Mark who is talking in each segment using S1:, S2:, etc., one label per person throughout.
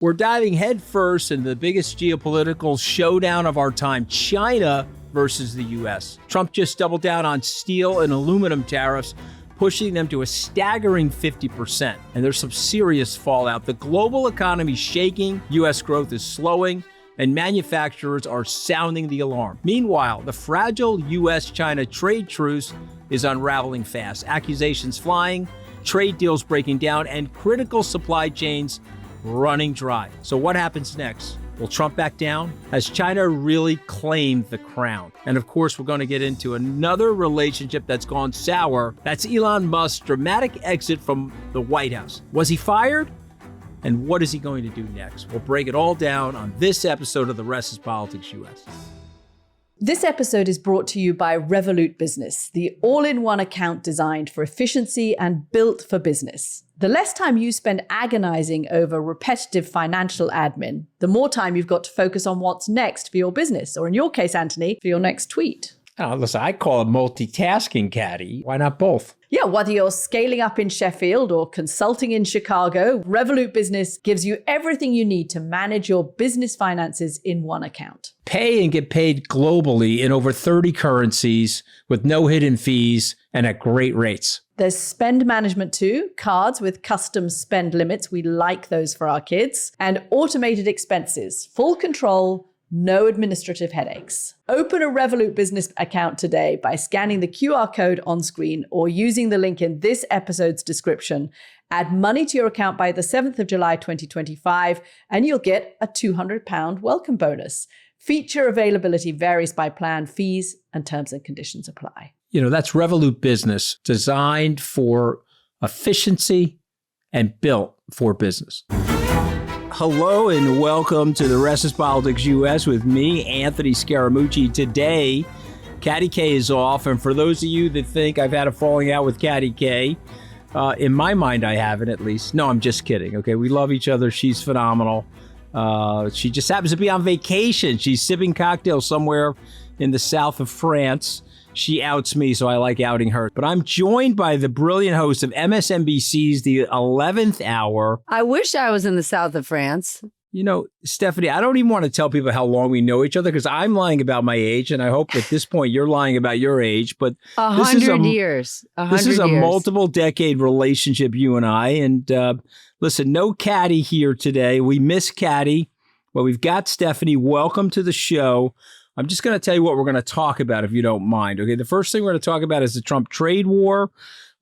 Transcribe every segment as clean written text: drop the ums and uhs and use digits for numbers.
S1: We're diving headfirst into the biggest geopolitical showdown of our time, China versus the U.S. Trump just doubled down on steel and aluminum tariffs, pushing them to a staggering 50%. And there's some serious fallout. The global economy is shaking, U.S. growth is slowing, and manufacturers are sounding the alarm. Meanwhile, the fragile U.S.-China trade truce is unraveling fast. Accusations flying, trade deals breaking down, and critical supply chains running dry. So what happens next? Will Trump back down? Has China really claimed the crown? And of course, we're going to get into another relationship that's gone sour. That's Elon Musk's dramatic exit from the White House. Was he fired? And what is he going to do next? We'll break it all down on this episode of The Rest is Politics US.
S2: This episode is brought to you by Revolut Business, the all-in-one account designed for efficiency and built for business. The less time you spend agonizing over repetitive financial admin, the more time you've got to focus on what's next for your business, or in your case, Anthony, for your next tweet.
S1: Oh, listen, I call it multitasking, Caddy. Why not both?
S2: Yeah, whether you're scaling up in Sheffield or consulting in Chicago, Revolut Business gives you everything you need to manage your business finances in one account.
S1: Pay and get paid globally in over 30 currencies with no hidden fees and at great rates.
S2: There's spend management too, cards with custom spend limits. We like those for our kids. And automated expenses, full control, no administrative headaches. Open a Revolut Business account today by scanning the QR code on screen or using the link in this episode's description. Add money to your account by the 7th of July 2025, and you'll get a £200 welcome bonus. Feature availability varies by plan, fees and terms and conditions apply.
S1: You know, that's Revolut Business, designed for efficiency and built for business. Hello and welcome to The Rest is Politics US with me, Anthony Scaramucci. Today, Caddy K is off, and for those of you that think I've had a falling out with Caddy K, in my mind I haven't, at least. No, I'm just kidding, okay? We love each other. She's phenomenal. She just happens to be on vacation. She's sipping cocktails somewhere in the south of France. She outs me, so I like outing her. But I'm joined by the brilliant host of MSNBC's The 11th Hour.
S3: I wish I was in the south of France.
S1: You know, Stephanie, I don't even want to tell people how long we know each other because I'm lying about my age, and I hope at this point you're lying about your age. But
S3: 100 years.
S1: This is a multiple decade relationship, you and I. And listen, no Caddy here today. We miss Caddy, but we've got Stephanie. Welcome to the show. I'm just going to tell you what we're going to talk about, if you don't mind. Okay, the first thing we're going to talk about is the Trump trade war.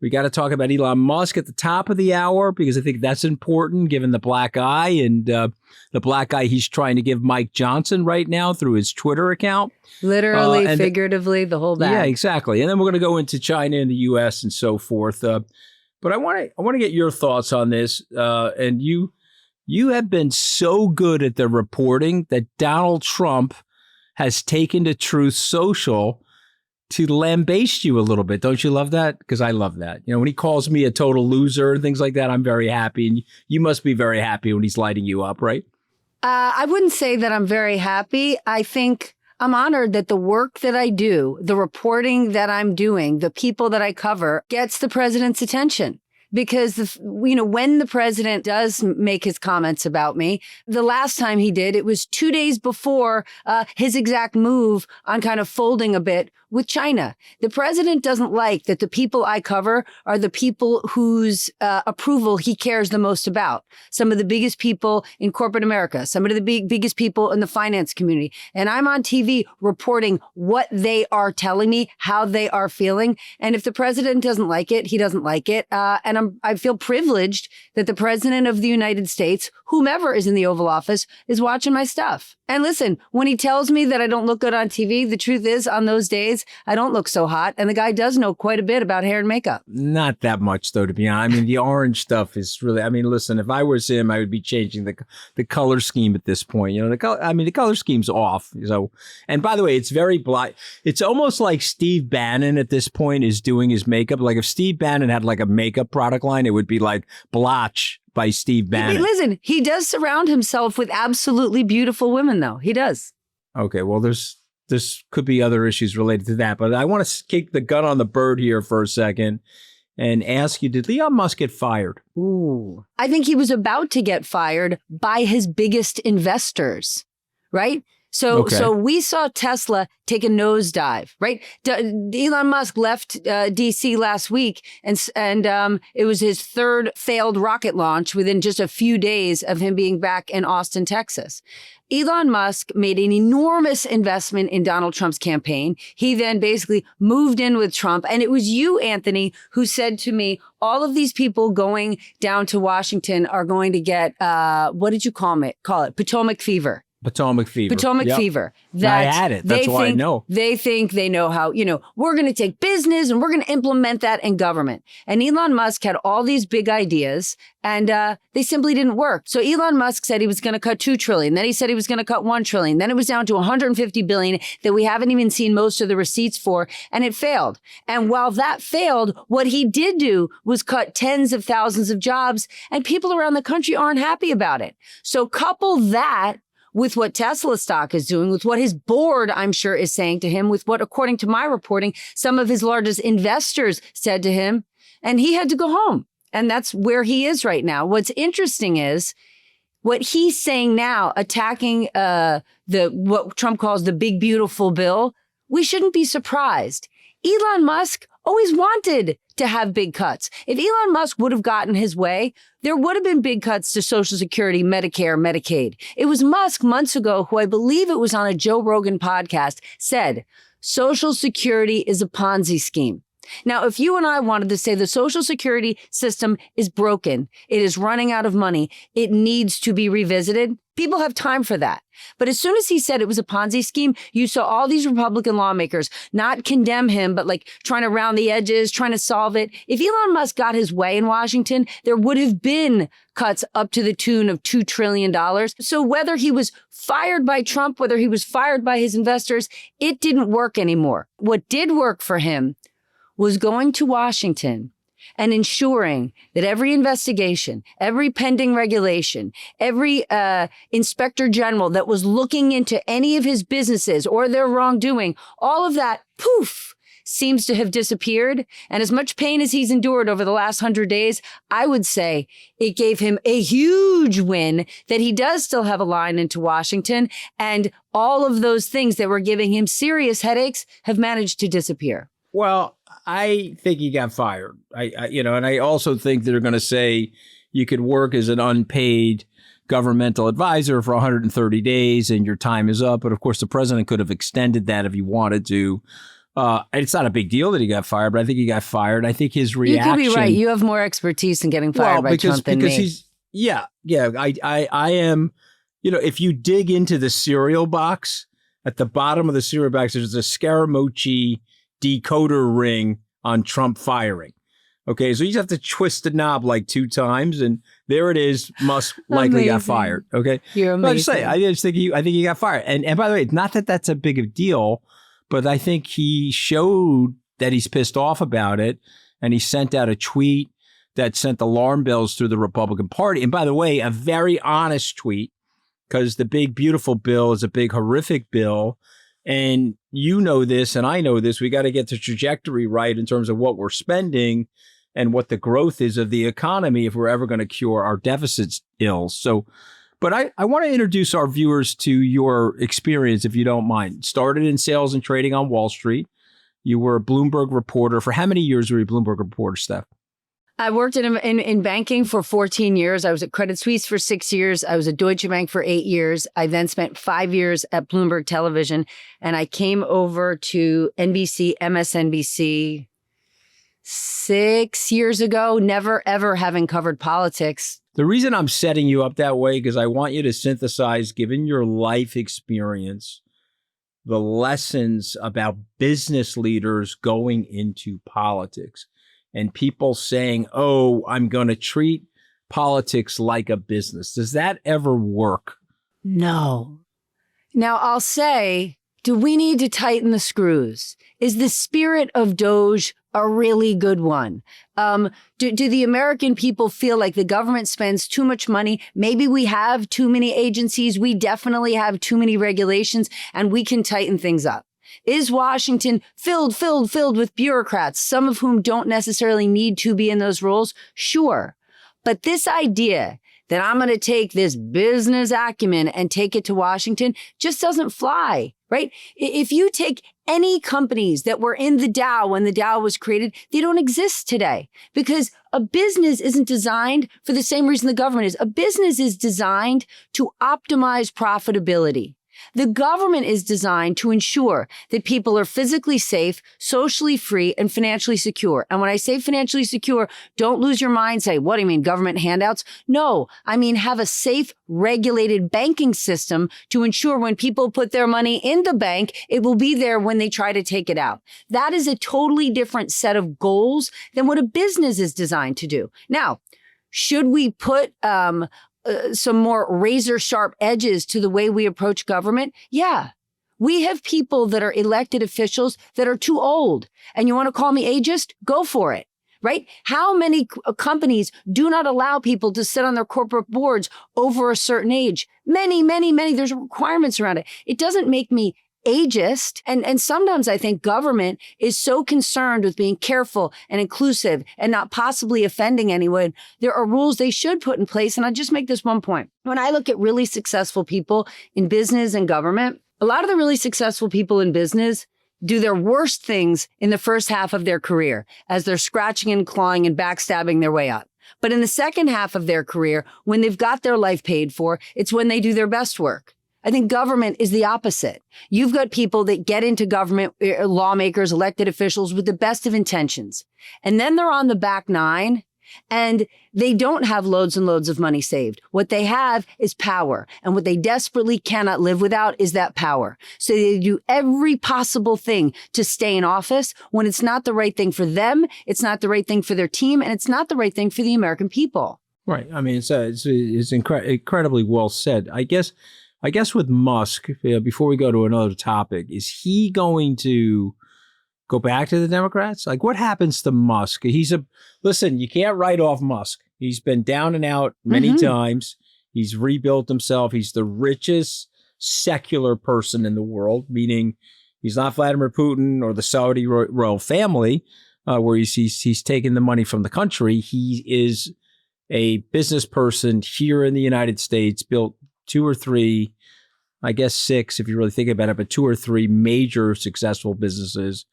S1: We got to talk about Elon Musk at the top of the hour because I think that's important given the black eye and the black eye he's trying to give Mike Johnson right now through his Twitter account.
S3: Literally, figuratively, the whole bag.
S1: Yeah, exactly. And then we're going to go into China and the U.S. and so forth. But I want to get your thoughts on this. And you have been so good at the reporting that Donald Trump has taken to Truth Social to lambaste you a little bit. Don't you love that? Because I love that. You know, when he calls me a total loser and things like that, I'm very happy. And you must be very happy when he's lighting you up, right?
S3: I wouldn't say that I'm very happy. I think I'm honored that the work that I do, the reporting that I'm doing, the people that I cover gets the president's attention. Because, when the president does make his comments about me, the last time he did, it was 2 days before his exact move on kind of folding a bit with China. The president doesn't like that the people I cover are the people whose approval he cares the most about. Some of the biggest people in corporate America, some of the biggest people in the finance community. And I'm on TV reporting what they are telling me, how they are feeling. And if the president doesn't like it, he doesn't like it. And I feel privileged that the president of the United States, whomever is in the Oval Office, is watching my stuff. And listen, when he tells me that I don't look good on TV, the truth is on those days, I don't look so hot. And the guy does know quite a bit about hair and makeup.
S1: Not that much, though, to be honest. I mean, the orange stuff is really, listen, if I was him, I would be changing the color scheme at this point. You know, the color scheme's off. So, and by the way, it's very black. It's almost like Steve Bannon at this point is doing his makeup. Like if Steve Bannon had like a makeup product line, it would be like Blotch by Steve Bannon.
S3: Listen, he does surround himself with absolutely beautiful women, though. He does.
S1: Okay, well, there's could be other issues related to that, but I want to kick the gun on the bird here for a second and ask you, did Elon Musk get fired?
S3: Ooh. I think he was about to get fired by his biggest investors, right? So we saw Tesla take a nosedive, right? Elon Musk left DC last week, and it was his third failed rocket launch within just a few days of him being back in Austin, Texas. Elon Musk made an enormous investment in Donald Trump's campaign. He then basically moved in with Trump. And it was you, Anthony, who said to me, all of these people going down to Washington are going to get, what did you call it? Potomac fever.
S1: Potomac fever.
S3: Fever.
S1: I had it. That's why I know.
S3: They think they know how, we're going to take business and we're going to implement that in government. And Elon Musk had all these big ideas and they simply didn't work. So Elon Musk said he was going to cut $2 trillion. Then he said he was going to cut $1 trillion. Then it was down to $150 billion that we haven't even seen most of the receipts for. And it failed. And while that failed, what he did do was cut tens of thousands of jobs, and people around the country aren't happy about it. So couple that with what Tesla stock is doing, with what his board, I'm sure, is saying to him, with what, according to my reporting, some of his largest investors said to him, and he had to go home. And that's where he is right now. What's interesting is what he's saying now, attacking what Trump calls the big, beautiful bill. We shouldn't be surprised. Elon Musk always wanted to have big cuts. If Elon Musk would have gotten his way, there would have been big cuts to Social Security, Medicare, Medicaid. It was Musk months ago, who I believe it was on a Joe Rogan podcast, said Social Security is a Ponzi scheme. Now, if you and I wanted to say the Social Security system is broken, it is running out of money, it needs to be revisited, people have time for that. But as soon as he said it was a Ponzi scheme, you saw all these Republican lawmakers not condemn him, but like trying to round the edges, trying to solve it. If Elon Musk got his way in Washington, there would have been cuts up to the tune of $2 trillion. So whether he was fired by Trump, whether he was fired by his investors, it didn't work anymore. What did work for him was going to Washington and ensuring that every investigation, every pending regulation, every inspector general that was looking into any of his businesses or their wrongdoing, all of that, poof, seems to have disappeared. And as much pain as he's endured over the last 100 days, I would say it gave him a huge win that he does still have a line into Washington. And all of those things that were giving him serious headaches have managed to disappear.
S1: Well, I think he got fired. And I also think they're going to say you could work as an unpaid governmental advisor for 130 days and your time is up. But of course, the president could have extended that if he wanted to. It's not a big deal that he got fired, but I think he got fired. I think his reaction.
S3: You could be right. You have more expertise in getting fired by Trump than me.
S1: I am. If you dig into the cereal box, at the bottom of the cereal box, there's a Scaramucci decoder ring on Trump firing. Okay, so you just have to twist the knob like 2 times, and there it is. Musk likely got fired. Okay,
S3: you're amazing.
S1: I think he got fired. And by the way, not that that's a big a deal, but I think he showed that he's pissed off about it, and he sent out a tweet that sent alarm bells through the Republican Party. And by the way, a very honest tweet, because the big beautiful bill is a big horrific bill. And you know this, and I know this, we got to get the trajectory right in terms of what we're spending and what the growth is of the economy if we're ever going to cure our deficits ills. So, but I want to introduce our viewers to your experience, if you don't mind. Started in sales and trading on Wall Street. You were a Bloomberg reporter. For how many years were you a Bloomberg reporter, Steph?
S3: I worked in banking for 14 years. I was at Credit Suisse for 6 years. I was at Deutsche Bank for 8 years. I then spent 5 years at Bloomberg Television, and I came over to NBC, MSNBC 6 years ago, never, ever having covered politics.
S1: The reason I'm setting you up that way, because I want you to synthesize, given your life experience, the lessons about business leaders going into politics. And people saying, oh, I'm going to treat politics like a business. Does that ever work?
S3: No. Now, I'll say, do we need to tighten the screws? Is the spirit of Doge a really good one? Do the American people feel like the government spends too much money? Maybe we have too many agencies. We definitely have too many regulations, and we can tighten things up. Is Washington filled with bureaucrats, some of whom don't necessarily need to be in those roles? Sure. But this idea that I'm going to take this business acumen and take it to Washington just doesn't fly, right? If you take any companies that were in the Dow when the Dow was created, they don't exist today because a business isn't designed for the same reason the government is. A business is designed to optimize profitability. The government is designed to ensure that people are physically safe, socially free, and financially secure. And when I say financially secure, don't lose your mind. Say, what do you mean, government handouts? No, I mean have a safe, regulated banking system to ensure when people put their money in the bank, it will be there when they try to take it out. That is a totally different set of goals than what a business is designed to do. Now, should we put some more razor sharp edges to the way we approach government? Yeah. We have people that are elected officials that are too old. And you want to call me ageist? Go for it. Right? How many companies do not allow people to sit on their corporate boards over a certain age? Many. There's requirements around it. It doesn't make me ageist. And sometimes I think government is so concerned with being careful and inclusive and not possibly offending anyone. There are rules they should put in place. And I'll just make this one point. When I look at really successful people in business and government, a lot of the really successful people in business do their worst things in the first half of their career as they're scratching and clawing and backstabbing their way up. But in the second half of their career, when they've got their life paid for, it's when they do their best work. I think government is the opposite. You've got people that get into government, lawmakers, elected officials with the best of intentions. And then they're on the back nine and they don't have loads and loads of money saved. What they have is power. And what they desperately cannot live without is that power. So they do every possible thing to stay in office when it's not the right thing for them, it's not the right thing for their team, and it's not the right thing for the American people.
S1: Right. I mean, it's incredibly well said. I guess with Musk, before we go to another topic, is he going to go back to the Democrats? Like, what happens to Musk? Listen, you can't write off Musk. He's been down and out many times. He's rebuilt himself. He's the richest secular person in the world, meaning he's not Vladimir Putin or the Saudi royal family, where he's taken the money from the country. He is a business person here in the United States, built 2 or 3, I guess 6, if you really think about it, but 2 or 3 major successful businesses.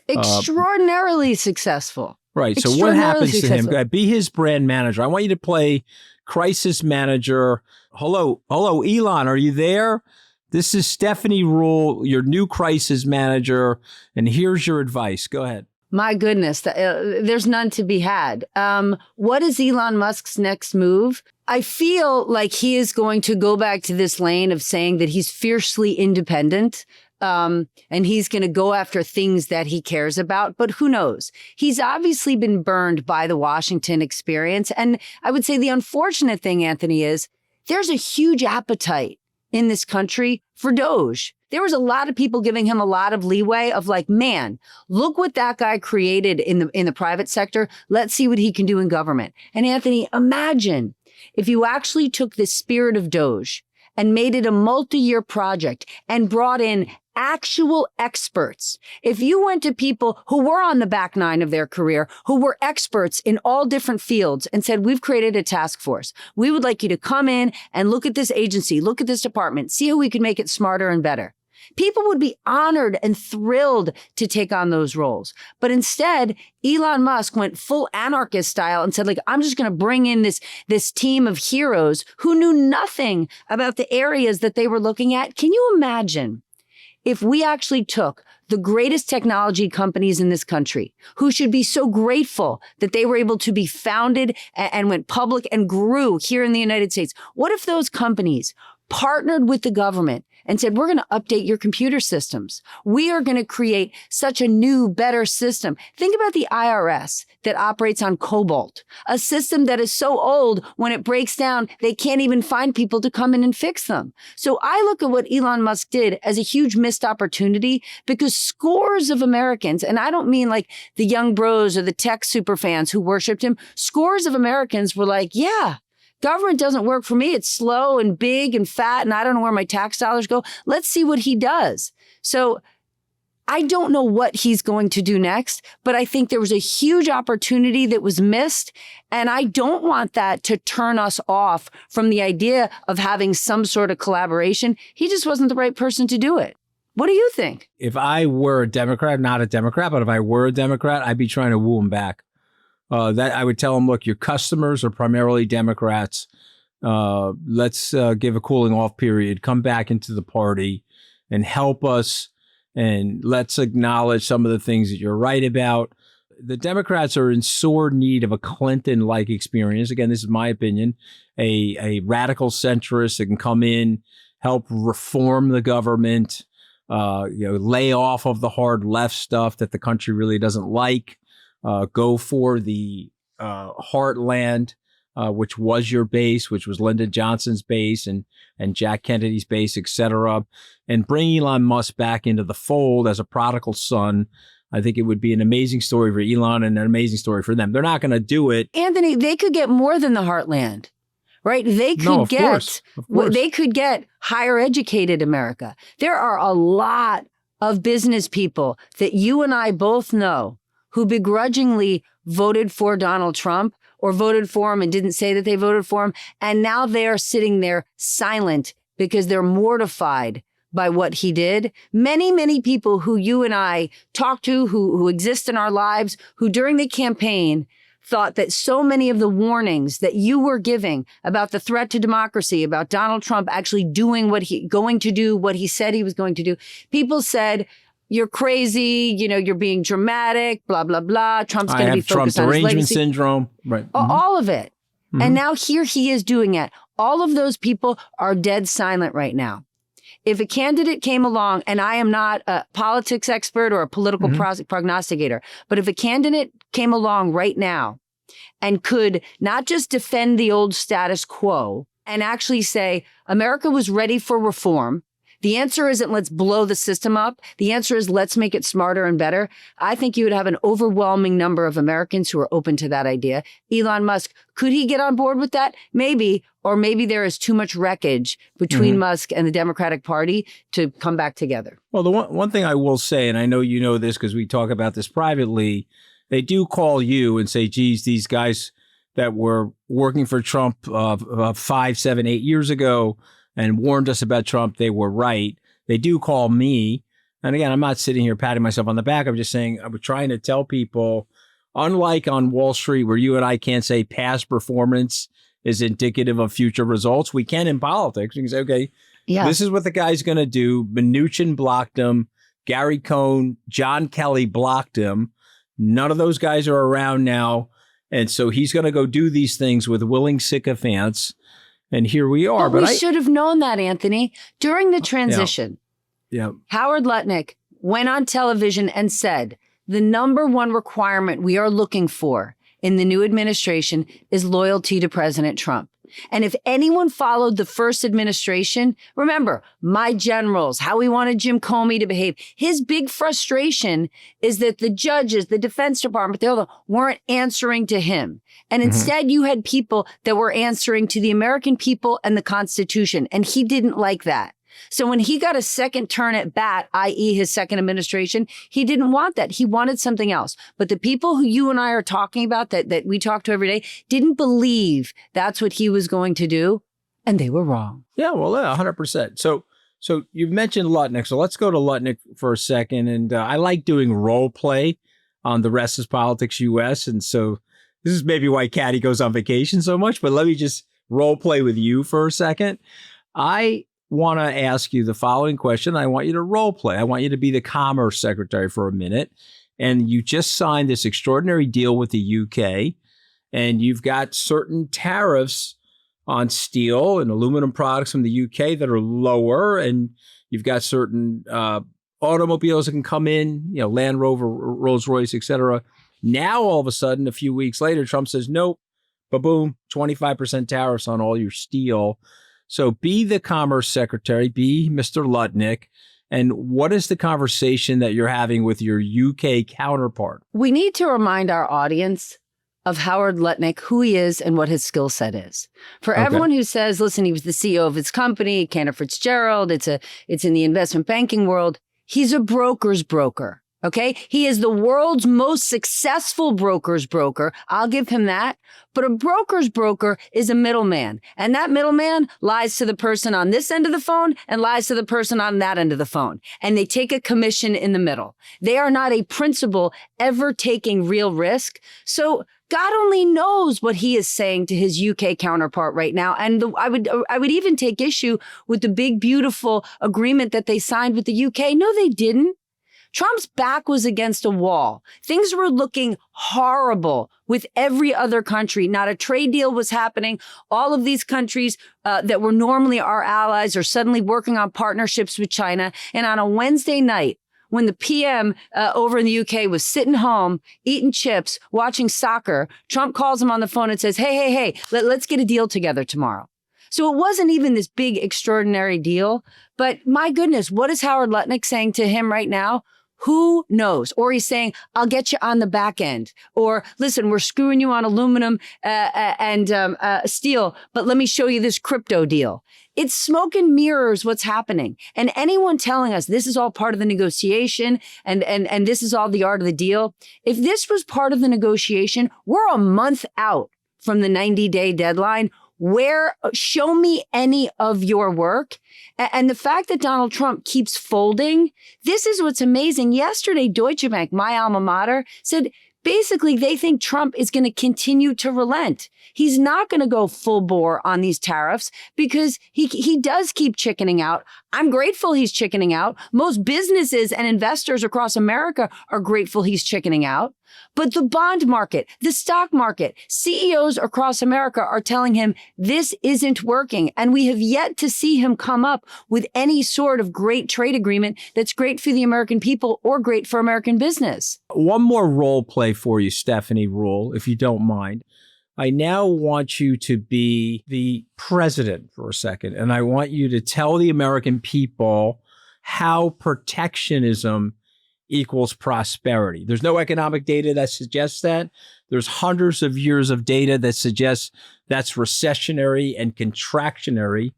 S3: Extraordinarily successful.
S1: Right. So what happens to him? Be his brand manager. I want you to play crisis manager. Hello, Elon, are you there? This is Stephanie Ruhle, your new crisis manager, and here's your advice. Go ahead.
S3: My goodness, there's none to be had. What is Elon Musk's next move? I feel like he is going to go back to this lane of saying that he's fiercely independent. And he's going to go after things that he cares about. But who knows? He's obviously been burned by the Washington experience. And I would say the unfortunate thing, Anthony, is there's a huge appetite in this country for Doge. There was a lot of people giving him a lot of leeway of like, man, look what that guy created in the private sector. Let's see what he can do in government. And Anthony, imagine if you actually took the spirit of Doge and made it a multi-year project and brought in actual experts. If you went to people who were on the back nine of their career, who were experts in all different fields and said, we've created a task force. We would like you to come in and look at this agency, look at this department, see how we can make it smarter and better. People would be honored and thrilled to take on those roles. But instead, Elon Musk went full anarchist style and said, like, I'm just going to bring in this team of heroes who knew nothing about the areas that they were looking at. Can you imagine if we actually took the greatest technology companies in this country, who should be so grateful that they were able to be founded and went public and grew here in the United States? What if those companies partnered with the government and said, we're going to update your computer systems. We are going to create such a new, better system. Think about the IRS that operates on Cobalt, a system that is so old when it breaks down, they can't even find people to come in and fix them. So I look at what Elon Musk did as a huge missed opportunity because scores of Americans, and I don't mean like the young bros or the tech super fans who worshiped him, scores of Americans were like, yeah, government doesn't work for me. It's slow and big and fat, and I don't know where my tax dollars go. Let's see what he does. So I don't know what he's going to do next, but I think there was a huge opportunity that was missed. And I don't want that to turn us off from the idea of having some sort of collaboration. He just wasn't the right person to do it. What do you think?
S1: If I were a Democrat, not a Democrat, but if I were a Democrat, I'd be trying to woo him back. That I would tell him, look, your customers are primarily Democrats. Let's give a cooling off period, come back into the party and help us. And let's acknowledge some of the things that you're right about. The Democrats are in sore need of a Clinton-like experience. Again, this is my opinion, a radical centrist that can come in, help reform the government, lay off of the hard left stuff that the country really doesn't like, go for the heartland, which was your base, which was Lyndon Johnson's base and Jack Kennedy's base, et cetera, and bring Elon Musk back into the fold as a prodigal son. I think it would be an amazing story for Elon and an amazing story for them. They're not going to do it.
S3: Anthony, they could get more than the heartland, right? They could they could get higher educated America. There are a lot of business people that you and I both know who begrudgingly voted for Donald Trump or voted for him and didn't say that they voted for him. And now they are sitting there silent because they're mortified by what he did. Many, many people who you and I talk to, who exist in our lives, who during the campaign thought that so many of the warnings that you were giving about the threat to democracy, about Donald Trump actually doing what he said he was going to do, people said, you're crazy, you're being dramatic, blah, blah, blah. Trump's going to be focused on his legacy.
S1: Trump derangement syndrome. Right. Mm-hmm.
S3: All of it. Mm-hmm. And now here he is doing it. All of those people are dead silent right now. If a candidate came along, and I am not a politics expert or a political prognosticator, but if a candidate came along right now and could not just defend the old status quo and actually say America was ready for reform, the answer isn't let's blow the system up. The answer is let's make it smarter and better. I think you would have an overwhelming number of Americans who are open to that idea. Elon Musk, could he get on board with that? Maybe, or maybe there is too much wreckage between Musk and the Democratic Party to come back together.
S1: Well, the one thing I will say, and I know you know this because we talk about this privately, they do call you and say, geez, these guys that were working for Trump 5, 7, 8 years ago and warned us about Trump, they were right. They do call me. And again, I'm not sitting here patting myself on the back. I'm just saying I'm trying to tell people, unlike on Wall Street, where you and I can't say past performance is indicative of future results, we can in politics. We can say, okay, this is what the guy's going to do. Mnuchin blocked him. Gary Cohn, John Kelly blocked him. None of those guys are around now. And so he's going to go do these things with willing sycophants. And here we are.
S3: But we should have known that, Anthony. During the transition, Howard Lutnick went on television and said, the number one requirement we are looking for in the new administration is loyalty to President Trump. And if anyone followed the first administration, remember, my generals, how he wanted Jim Comey to behave. His big frustration is that the judges, the Defense Department, they all weren't answering to him. And instead, you had people that were answering to the American people and the Constitution. And he didn't like that. So when he got a second turn at bat, i.e. his second administration, he didn't want that. He wanted something else. But the people who you and I are talking about that we talk to every day didn't believe that's what he was going to do. And they were wrong.
S1: Yeah, well, 100%. So you've mentioned Lutnick. So let's go to Lutnick for a second. And I like doing role play on The Rest is Politics US. And so this is maybe why Caddy goes on vacation so much. But let me just role play with you for a second. I want to ask you the following question. I want you to role play. I want you to be the Commerce Secretary for a minute. And you just signed this extraordinary deal with the UK. And you've got certain tariffs on steel and aluminum products from the UK that are lower. And you've got certain automobiles that can come in, Land Rover, Rolls-Royce, et cetera. Now, all of a sudden, a few weeks later, Trump says, nope, ba-boom, 25% tariffs on all your steel. So be the Commerce Secretary, be Mr. Lutnick. And what is the conversation that you're having with your UK counterpart?
S3: We need to remind our audience of Howard Lutnick, who he is and what his skill set is. For everyone who says, listen, he was the CEO of his company, Cantor Fitzgerald, it's in the investment banking world. He's a broker's broker. Okay. He is the world's most successful broker's broker. I'll give him that. But a broker's broker is a middleman. And that middleman lies to the person on this end of the phone and lies to the person on that end of the phone. And they take a commission in the middle. They are not a principal ever taking real risk. So God only knows what he is saying to his UK counterpart right now. And I would even take issue with the big, beautiful agreement that they signed with the UK. No, they didn't. Trump's back was against a wall. Things were looking horrible with every other country. Not a trade deal was happening. All of these countries that were normally our allies are suddenly working on partnerships with China. And on a Wednesday night, when the PM over in the UK was sitting home, eating chips, watching soccer, Trump calls him on the phone and says, hey, let's get a deal together tomorrow. So it wasn't even this big, extraordinary deal. But my goodness, what is Howard Lutnick saying to him right now? Who knows? Or he's saying, I'll get you on the back end. Or listen, we're screwing you on aluminum and steel, but let me show you this crypto deal. It's smoke and mirrors what's happening. And anyone telling us this is all part of the negotiation and this is all the art of the deal. If this was part of the negotiation, we're a month out from the 90-day deadline. Show me any of your work. And the fact that Donald Trump keeps folding, this is what's amazing. Yesterday, Deutsche Bank, my alma mater, said basically they think Trump is going to continue to relent. He's not going to go full bore on these tariffs because he does keep chickening out. I'm grateful he's chickening out. Most businesses and investors across America are grateful he's chickening out. But the bond market, the stock market, CEOs across America are telling him this isn't working. And we have yet to see him come up with any sort of great trade agreement that's great for the American people or great for American business.
S1: One more role play for you, Stephanie Ruhle, if you don't mind. I now want you to be the president for a second, and I want you to tell the American people how protectionism equals prosperity. There's no economic data that suggests that. There's hundreds of years of data that suggests that's recessionary and contractionary.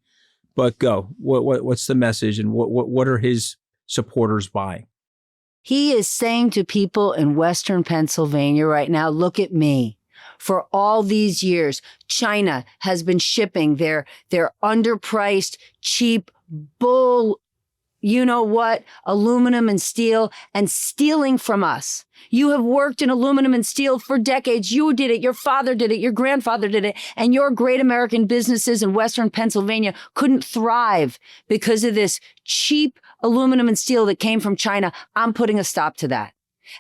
S1: But go. What's the message, and what are his supporters buying?
S3: He is saying to people in Western Pennsylvania right now, look at me. For all these years, China has been shipping their underpriced, cheap, bull, you know what, aluminum and steel, and stealing from us. You have worked in aluminum and steel for decades. You did it. Your father did it. Your grandfather did it. And your great American businesses in Western Pennsylvania couldn't thrive because of this cheap aluminum and steel that came from China. I'm putting a stop to that.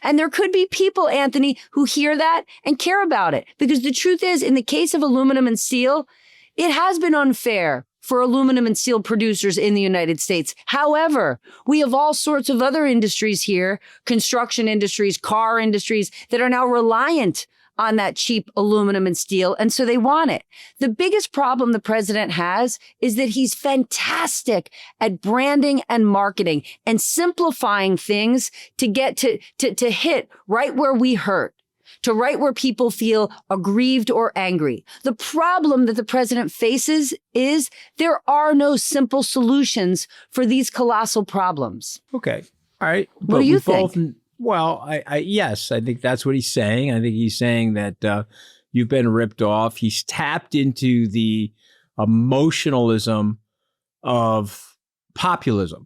S3: And there could be people, Anthony, who hear that and care about it. Because the truth is, in the case of aluminum and steel, it has been unfair for aluminum and steel producers in the United States. However, we have all sorts of other industries here, construction industries, car industries, that are now reliant on that cheap aluminum and steel. And so they want it. The biggest problem the president has is that he's fantastic at branding and marketing and simplifying things to get to hit right where we hurt, to right where people feel aggrieved or angry. The problem that the president faces is there are no simple solutions for these colossal problems.
S1: Okay. All right.
S3: What do you think?
S1: Well, yes, I think that's what he's saying. I think he's saying that you've been ripped off. He's tapped into the emotionalism of populism.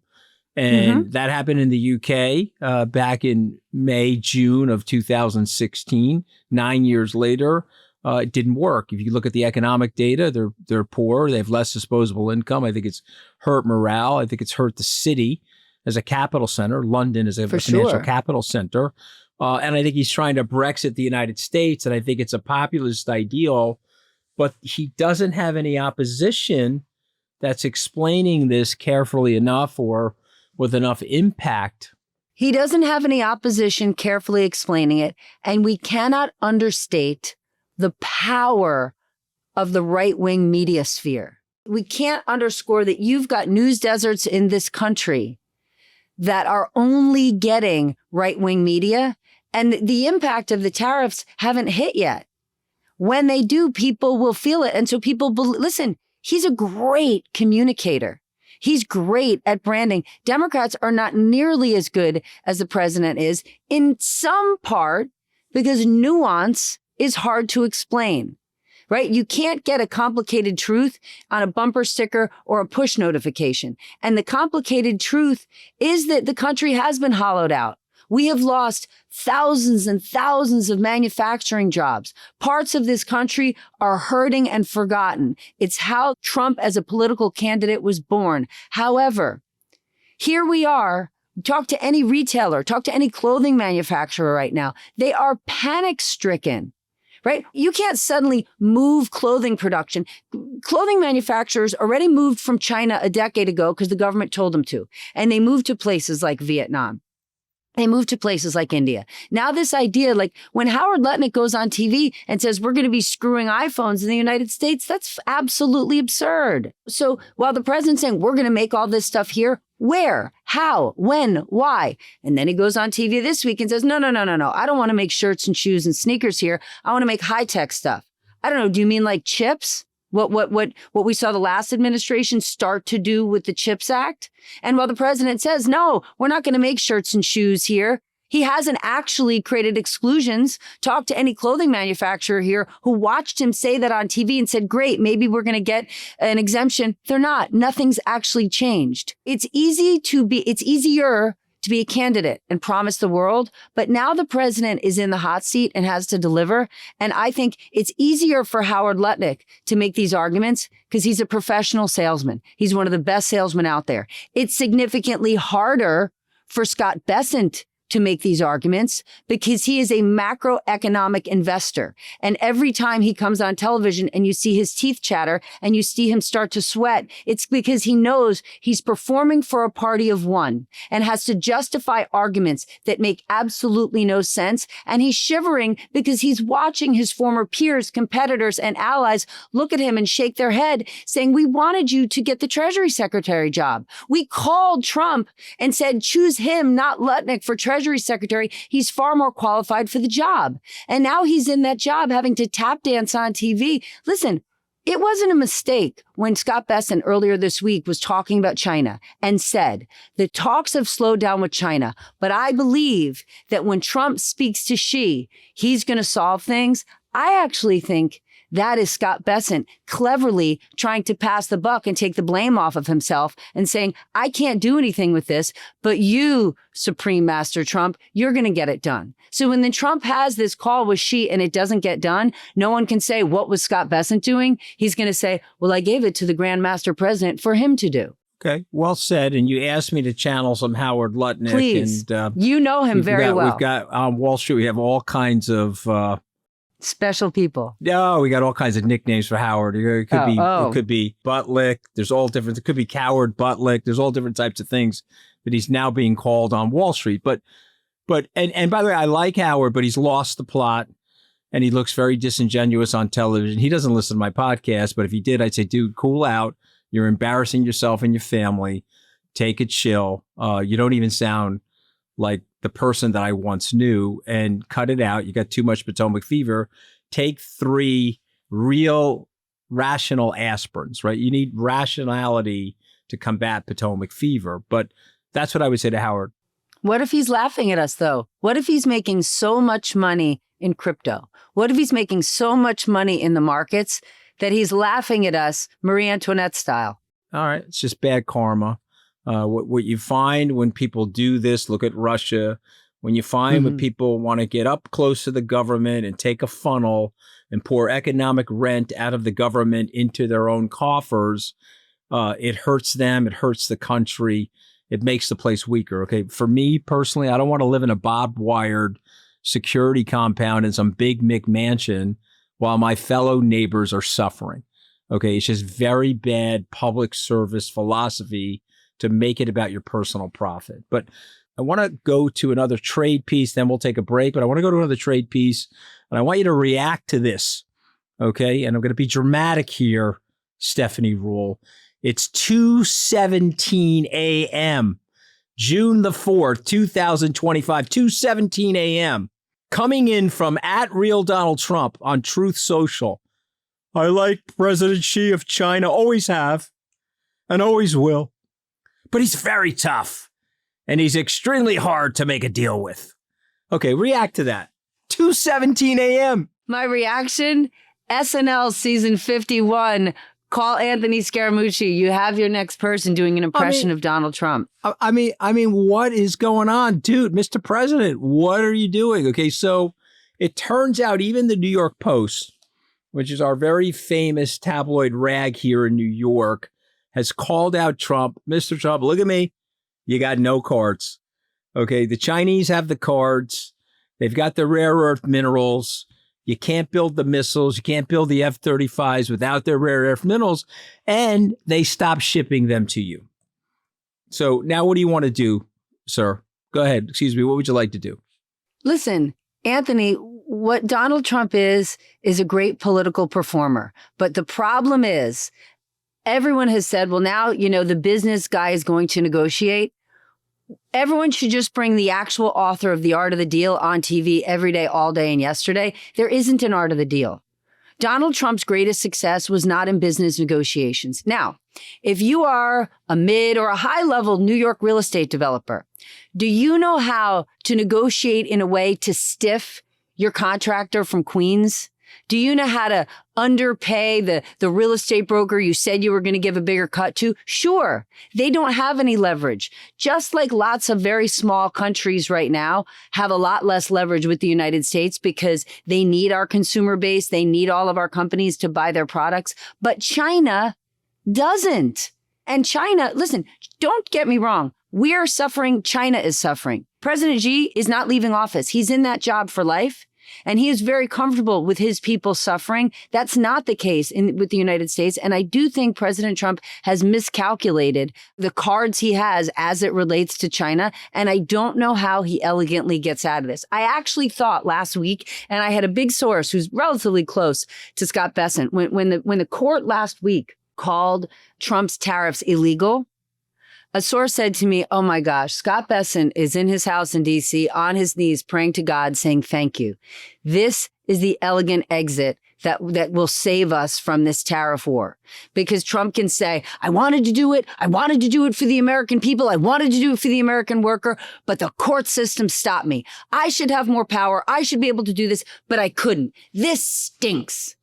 S1: And that happened in the UK back in May, June of 2016. 9 years later, it didn't work. If you look at the economic data, they're poor. They have less disposable income. I think it's hurt morale. I think it's hurt the city as a capital center. London is a financial capital center. And I think he's trying to Brexit the United States. And I think it's a populist ideal, but he doesn't have any opposition that's explaining this carefully enough or with enough impact.
S3: He doesn't have any opposition carefully explaining it. And we cannot understate the power of the right-wing media sphere. We can't underscore that you've got news deserts in this country that are only getting right-wing media, and the impact of the tariffs haven't hit yet. When they do, people will feel it. And so people listen, he's a great communicator. He's great at branding. Democrats are not nearly as good as the president is, in some part because nuance is hard to explain, right? You can't get a complicated truth on a bumper sticker or a push notification. And the complicated truth is that the country has been hollowed out. We have lost thousands and thousands of manufacturing jobs. Parts of this country are hurting and forgotten. It's how Trump as a political candidate was born. However, here we are. Talk to any retailer, talk to any clothing manufacturer right now. They are panic stricken. Right? You can't suddenly move clothing production. Clothing manufacturers already moved from China a decade ago because the government told them to. And they moved to places like Vietnam. They moved to places like India. Now this idea, like when Howard Lutnick goes on TV and says we're going to be screwing iPhones in the United States, that's absolutely absurd. So while the president's saying we're going to make all this stuff here, where, how, when, why? And then he goes on TV this week and says, no. I don't want to make shirts and shoes and sneakers here. I want to make high-tech stuff. I don't know. Do you mean like chips? What we saw the last administration start to do with the CHIPS Act? And while the president says, no, we're not going to make shirts and shoes here, he hasn't actually created exclusions. Talk to any clothing manufacturer here who watched him say that on TV and said, great, maybe we're going to get an exemption. They're not. Nothing's actually changed. It's easier to be a candidate and promise the world. But now the president is in the hot seat and has to deliver. And I think it's easier for Howard Lutnick to make these arguments because he's a professional salesman. He's one of the best salesmen out there. It's significantly harder for Scott Bessent to make these arguments because he is a macroeconomic investor. And every time he comes on television and you see his teeth chatter and you see him start to sweat, it's because he knows he's performing for a party of one and has to justify arguments that make absolutely no sense. And he's shivering because he's watching his former peers, competitors, and allies look at him and shake their head saying, we wanted you to get the Treasury Secretary job. We called Trump and said, choose him, not Lutnick, for Treasury Secretary. He's far more qualified for the job. And now he's in that job having to tap dance on TV. Listen, it wasn't a mistake when Scott Bessent earlier this week was talking about China and said, the talks have slowed down with China, but I believe that when Trump speaks to Xi, he's going to solve things. I actually think that is Scott Bessent cleverly trying to pass the buck and take the blame off of himself and saying, I can't do anything with this, but you, Supreme Master Trump, you're going to get it done. So when then Trump has this call with Xi and it doesn't get done, no one can say, what was Scott Bessent doing? He's going to say, well, I gave it to the Grand Master President for him to do.
S1: Okay, well said. And you asked me to channel some Howard Lutnick.
S3: Please.
S1: And,
S3: you know him very well.
S1: We've got on Wall Street, we have all kinds of
S3: special people.
S1: No, we got all kinds of nicknames for Howard. It could be Buttlick. There's all different. It could be Coward Buttlick. There's all different types of things that he's now being called on Wall Street. But and by the way, I like Howard, but he's lost the plot and he looks very disingenuous on television. He doesn't listen to my podcast, but if he did, I'd say, dude, cool out. You're embarrassing yourself and your family. Take it chill. You don't even sound like the person that I once knew, and cut it out. You got too much Potomac fever. Take 3 real rational aspirins, right? You need rationality to combat Potomac fever. But that's what I would say to Howard.
S3: What if he's laughing at us, though? What if he's making so much money in crypto? What if he's making so much money in the markets that he's laughing at us, Marie Antoinette style?
S1: All right. It's just bad karma. What you find when people do this, look at Russia, when you find when people want to get up close to the government and take a funnel and pour economic rent out of the government into their own coffers, it hurts them. It hurts the country. It makes the place weaker. Okay. For me personally, I don't want to live in a barbed wired security compound in some big McMansion while my fellow neighbors are suffering. Okay. It's just very bad public service philosophy to make it about your personal profit. But I want to go to another trade piece, then we'll take a break. But I want to go to another trade piece, and I want you to react to this, okay? And I'm going to be dramatic here, Stephanie Ruhle. It's 2:17 a.m., June the 4th, 2025, 2:17 a.m. Coming in from @RealDonaldTrump on Truth Social. I like President Xi of China, always have, and always will. but he's very tough and he's extremely hard to make a deal with. Okay, react to that. 2:17 a.m.
S3: My reaction, SNL season 51. Call Anthony Scaramucci. You have your next person doing an impression of Donald Trump.
S1: I mean, what is going on? Dude, Mr. President, what are you doing? Okay, so it turns out even the New York Post, which is our very famous tabloid rag here in New York, has called out Trump. Mr. Trump, look at me. You got no cards. Okay, the Chinese have the cards. They've got the rare earth minerals. You can't build the missiles. You can't build the F-35s without their rare earth minerals. And they stop shipping them to you. So now what do you want to do, sir? Go ahead. Excuse me. What would you like to do?
S3: Listen, Anthony, what Donald Trump is a great political performer. But the problem is everyone has said, well, now, the business guy is going to negotiate. Everyone should just bring the actual author of The Art of the Deal on TV every day, all day, and yesterday. There isn't an art of the deal. Donald Trump's greatest success was not in business negotiations. Now, if you are a mid or a high-level New York real estate developer, do you know how to negotiate in a way to stiff your contractor from Queens? Do you know how to underpay the real estate broker you said you were going to give a bigger cut to? Sure, they don't have any leverage. Just like lots of very small countries right now have a lot less leverage with the United States because they need our consumer base. They need all of our companies to buy their products. But China doesn't. And China, listen, don't get me wrong. We are suffering. China is suffering. President Xi is not leaving office. He's in that job for life. And he is very comfortable with his people suffering. That's not the case with the United States. And I do think President Trump has miscalculated the cards he has as it relates to China. And I don't know how he elegantly gets out of this. I actually thought last week, and I had a big source who's relatively close to Scott Bessent, when the court last week called Trump's tariffs illegal, a source said to me, oh my gosh, Scott Bessent is in his house in D.C. on his knees praying to God saying, thank you. This is the elegant exit that will save us from this tariff war. Because Trump can say, I wanted to do it. I wanted to do it for the American people. I wanted to do it for the American worker, but the court system stopped me. I should have more power. I should be able to do this, but I couldn't. This stinks.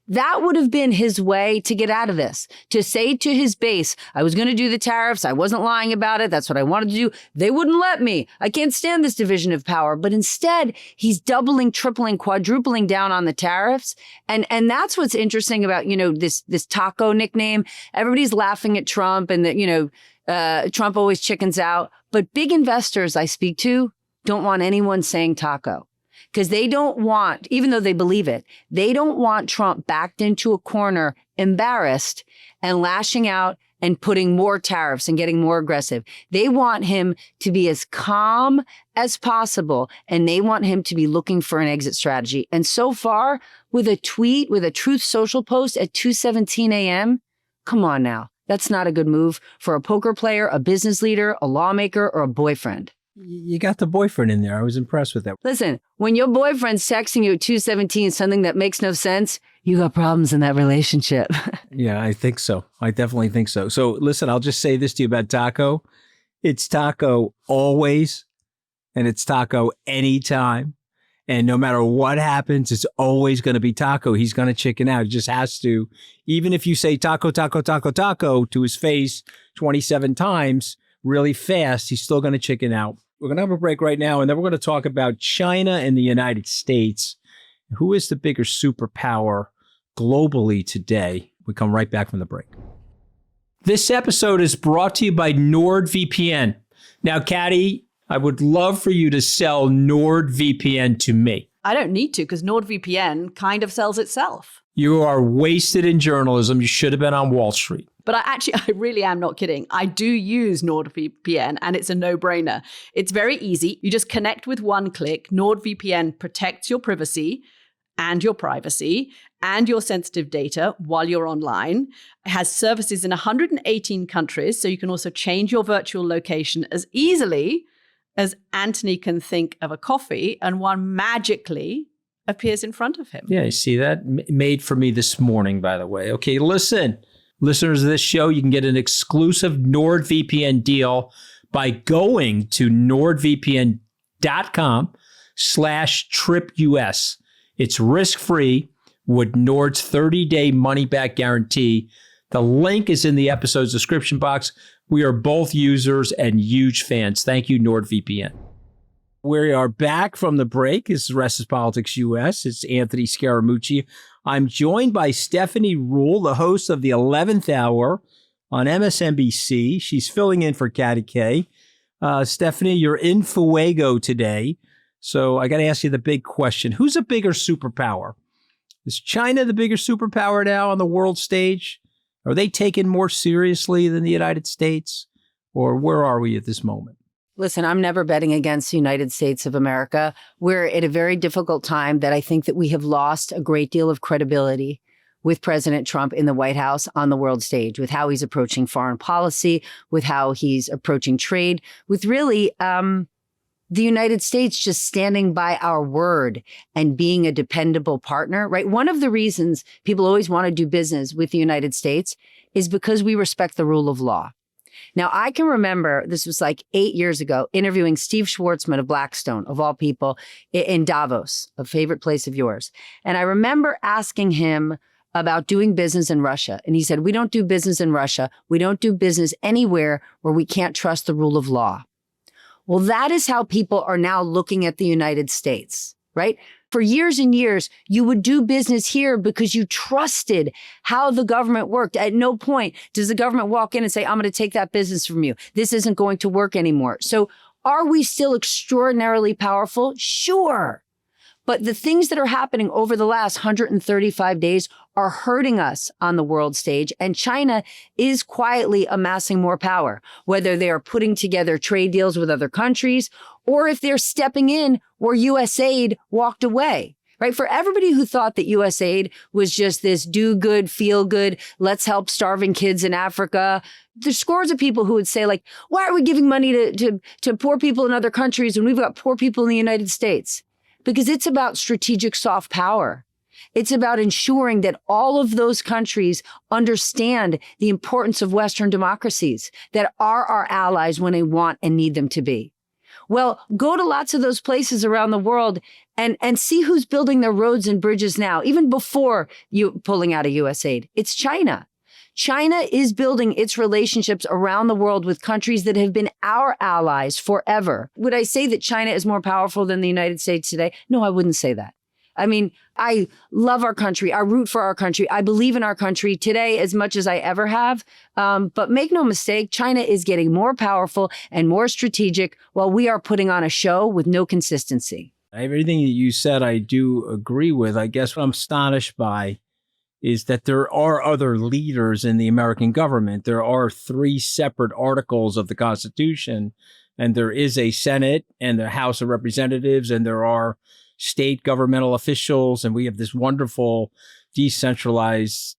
S3: That would have been his way to get out of this, to say to his base, I was going to do the tariffs. I wasn't lying about it. That's what I wanted to do. They wouldn't let me. I can't stand this division of power. But instead, he's doubling, tripling, quadrupling down on the tariffs. And that's what's interesting about, this taco nickname. Everybody's laughing at Trump and that, Trump always chickens out. But big investors I speak to don't want anyone saying taco. Because they don't want, even though they believe it, they don't want Trump backed into a corner, embarrassed and lashing out and putting more tariffs and getting more aggressive. They want him to be as calm as possible, and they want him to be looking for an exit strategy. And so far, with a tweet, with a Truth Social post at 2:17 a.m., come on now. That's not a good move for a poker player, a business leader, a lawmaker, or a boyfriend.
S1: You got the boyfriend in there. I was impressed with that.
S3: Listen, when your boyfriend's texting you at 2:17, something that makes no sense, you got problems in that relationship.
S1: Yeah, I think so. I definitely think so. So listen, I'll just say this to you about taco. It's taco always, and it's taco anytime. And no matter what happens, it's always going to be taco. He's going to chicken out. He just has to. Even if you say taco, taco, taco, taco to his face 27 times really fast, he's still going to chicken out. We're going to have a break right now, and then we're going to talk about China and the United States. Who is the bigger superpower globally today? We come right back from the break. This episode is brought to you by NordVPN. Now, Caddy, I would love for you to sell NordVPN to me.
S2: I don't need to because NordVPN kind of sells itself.
S1: You are wasted in journalism. You should have been on Wall Street.
S2: But I really am not kidding. I do use NordVPN and it's a no-brainer. It's very easy. You just connect with one click. NordVPN protects your privacy and your privacy and your sensitive data while you're online. It has services in 118 countries, so you can also change your virtual location as easily as Anthony can think of a coffee and one magically appears in front of him.
S1: Yeah, you see that? Made for me this morning, by the way. Okay, listen. Listeners of this show, you can get an exclusive NordVPN deal by going to nordvpn.com/tripus. It's risk-free with Nord's 30-day money-back guarantee. The link is in the episode's description box. We are both users and huge fans. Thank you, NordVPN. We are back from the break. This is Rest is Politics US. It's Anthony Scaramucci. I'm joined by Stephanie Ruhle, the host of the 11th Hour on MSNBC. She's filling in for Katty K. Stephanie, you're in Fuego today. So I got to ask you the big question. Who's a bigger superpower? Is China the bigger superpower now on the world stage? Are they taken more seriously than the United States? Or where are we at this moment?
S3: Listen, I'm never betting against the United States of America. We're at a very difficult time that I think that we have lost a great deal of credibility with President Trump in the White House on the world stage, with how he's approaching foreign policy, with how he's approaching trade, with really the United States just standing by our word and being a dependable partner, right? One of the reasons people always want to do business with the United States is because we respect the rule of law. Now, I can remember, this was like 8 years ago, interviewing Steve Schwartzman of Blackstone, of all people, in Davos, a favorite place of yours. And I remember asking him about doing business in Russia. And he said, we don't do business in Russia. We don't do business anywhere where we can't trust the rule of law. Well, that is how people are now looking at the United States, right? For years and years, you would do business here because you trusted how the government worked. At no point does the government walk in and say, I'm going to take that business from you. This isn't going to work anymore. So are we still extraordinarily powerful? Sure. But the things that are happening over the last 135 days are hurting us on the world stage. And China is quietly amassing more power, whether they are putting together trade deals with other countries or if they're stepping in where USAID walked away, right? For everybody who thought that USAID was just this do good, feel good, let's help starving kids in Africa. There's scores of people who would say, like, why are we giving money to poor people in other countries when we've got poor people in the United States? Because it's about strategic soft power. It's about ensuring that all of those countries understand the importance of Western democracies, that are our allies when they want and need them to be. Well, go to lots of those places around the world and see who's building their roads and bridges now, even before you pulling out of USAID. It's China. China is building its relationships around the world with countries that have been our allies forever. Would I say that China is more powerful than the United States today? No, I wouldn't say that. I mean, I love our country. I root for our country. I believe in our country today as much as I ever have. But make no mistake, China is getting more powerful and more strategic while we are putting on a show with no consistency.
S1: Everything that you said, I do agree with. I guess what I'm astonished by is that there are other leaders in the American government. There are 3 separate articles of the Constitution, and there is a Senate and the House of Representatives, and there are state governmental officials, and we have this wonderful decentralized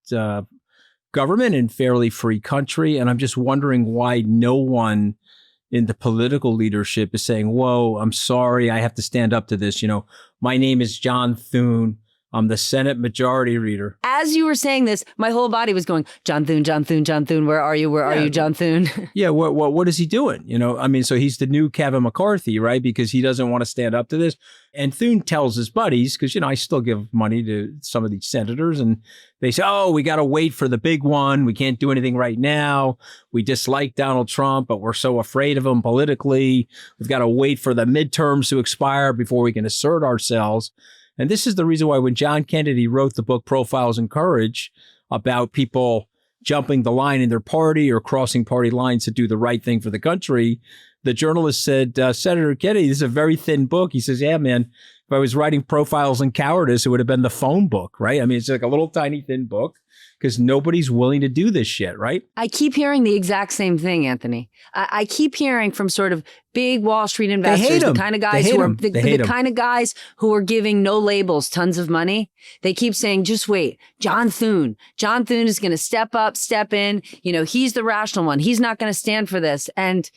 S1: government and fairly free country. And I'm just wondering why no one in the political leadership is saying, whoa, I'm sorry, I have to stand up to this. You know, my name is John Thune. I'm the Senate Majority Leader.
S3: As you were saying this, my whole body was going, John Thune, John Thune, John Thune. Where are you? Where are you, John Thune?
S1: Yeah. What is he doing? You know, I mean, so he's the new Kevin McCarthy, right? Because he doesn't want to stand up to this. And Thune tells his buddies, because, you know, I still give money to some of these senators, and they say, oh, we got to wait for the big one. We can't do anything right now. We dislike Donald Trump, but we're so afraid of him politically. We've got to wait for the midterms to expire before we can assert ourselves. And this is the reason why when John Kennedy wrote the book Profiles in Courage about people jumping the line in their party or crossing party lines to do the right thing for the country, the journalist said, Senator Kennedy, this is a very thin book. He says, yeah, man, if I was writing Profiles in Cowardice, it would have been the phone book, right? I mean, it's like a little tiny thin book because nobody's willing to do this shit, right?
S3: I keep hearing the exact same thing, Anthony. I keep hearing from sort of big Wall Street investors, the kind of guys who are the kind of guys who are giving no labels tons of money. They keep saying, just wait, John Thune is going to step up, step in. You know, he's the rational one. He's not going to stand for this. And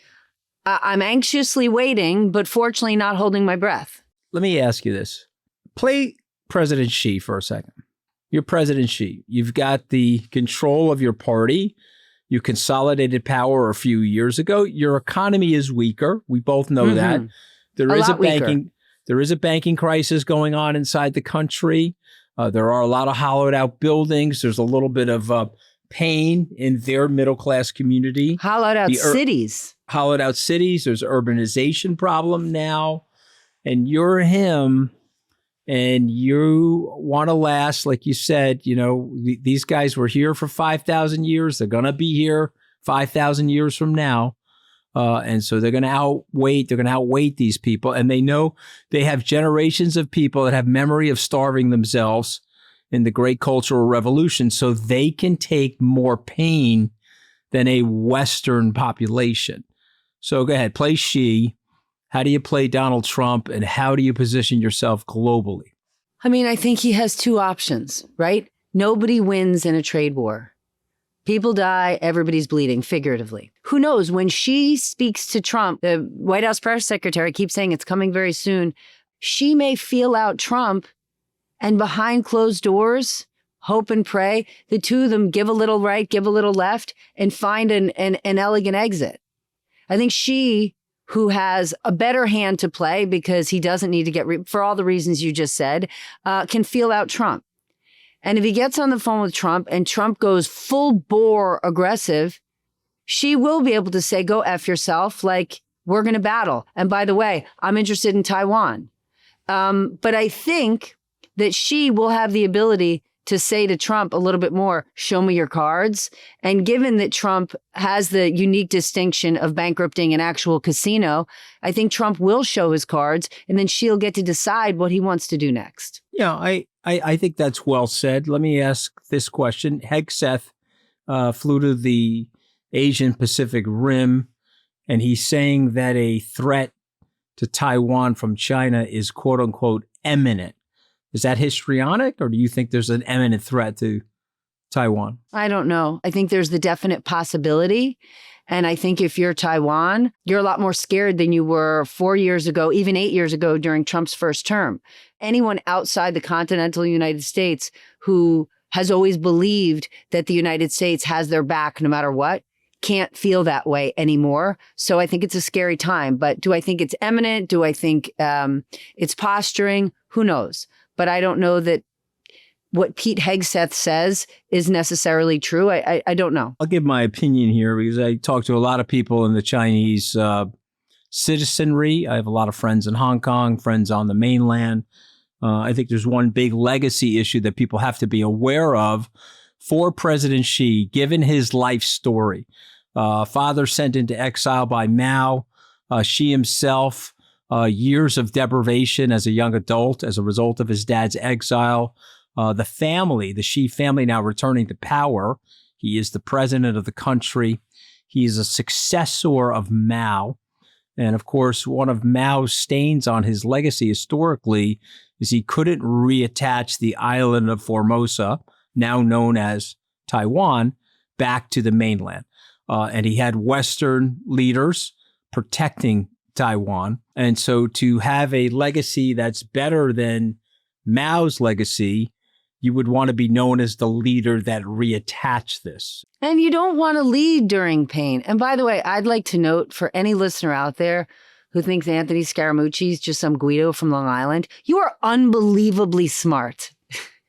S3: I'm anxiously waiting, but fortunately not holding my breath.
S1: Let me ask you this. Play President Xi for a second. You're President Xi. You've got the control of your party. You consolidated power a few years ago. Your economy is weaker. We both know that. There is a banking crisis going on inside the country. There are a lot of hollowed out buildings. There's a little bit of pain in their middle class community.
S3: Hollowed out cities.
S1: Hollowed out cities. There's an urbanization problem now. And you're him, and you want to last, like you said, these guys were here for 5,000 years. They're going to be here 5,000 years from now. And so they're going to outweight these people. And they know they have generations of people that have memory of starving themselves in the Great Cultural Revolution. So they can take more pain than a Western population. So go ahead, play Xi. How do you play Donald Trump, and how do you position yourself globally?
S3: I mean, I think he has two options, right? Nobody wins in a trade war. People die, everybody's bleeding, figuratively. Who knows? When she speaks to Trump, the White House press secretary keeps saying it's coming very soon. She may feel out Trump, and behind closed doors, hope and pray, the two of them give a little right, give a little left, and find an elegant exit. I think she, who has a better hand to play because he doesn't need to get, for all the reasons you just said, can feel out Trump. And if he gets on the phone with Trump and Trump goes full bore aggressive, she will be able to say, go F yourself, like, we're going to battle. And by the way, I'm interested in Taiwan. But I think that she will have the ability to say to Trump a little bit more, show me your cards. And given that Trump has the unique distinction of bankrupting an actual casino, I think Trump will show his cards, and then she'll get to decide what he wants to do next.
S1: Yeah, I think that's well said. Let me ask this question. Hegseth flew to the Asian Pacific Rim, and he's saying that a threat to Taiwan from China is, quote unquote, imminent. Is that histrionic, or do you think there's an imminent threat to Taiwan?
S3: I don't know. I think there's the definite possibility. And I think if you're Taiwan, you're a lot more scared than you were 4 years ago, even 8 years ago during Trump's first term. Anyone outside the continental United States who has always believed that the United States has their back no matter what can't feel that way anymore. So I think it's a scary time. But do I think it's imminent? Do I think it's posturing? Who knows? But I don't know that what Pete Hegseth says is necessarily true. I don't know.
S1: I'll give my opinion here because I talk to a lot of people in the Chinese citizenry. I have a lot of friends in Hong Kong, friends on the mainland. I think there's one big legacy issue that people have to be aware of for President Xi, given his life story. Father sent into exile by Mao, Xi himself, years of deprivation as a young adult as a result of his dad's exile. The family, the Xi family, now returning to power. He is the president of the country. He is a successor of Mao. And of course, one of Mao's stains on his legacy historically is he couldn't reattach the island of Formosa, now known as Taiwan, back to the mainland. And he had Western leaders protecting Taiwan. And so to have a legacy that's better than Mao's legacy, you would want to be known as the leader that reattached this.
S3: And you don't want to lead during pain. And by the way, I'd like to note for any listener out there who thinks Anthony Scaramucci is just some Guido from Long Island, you are unbelievably smart.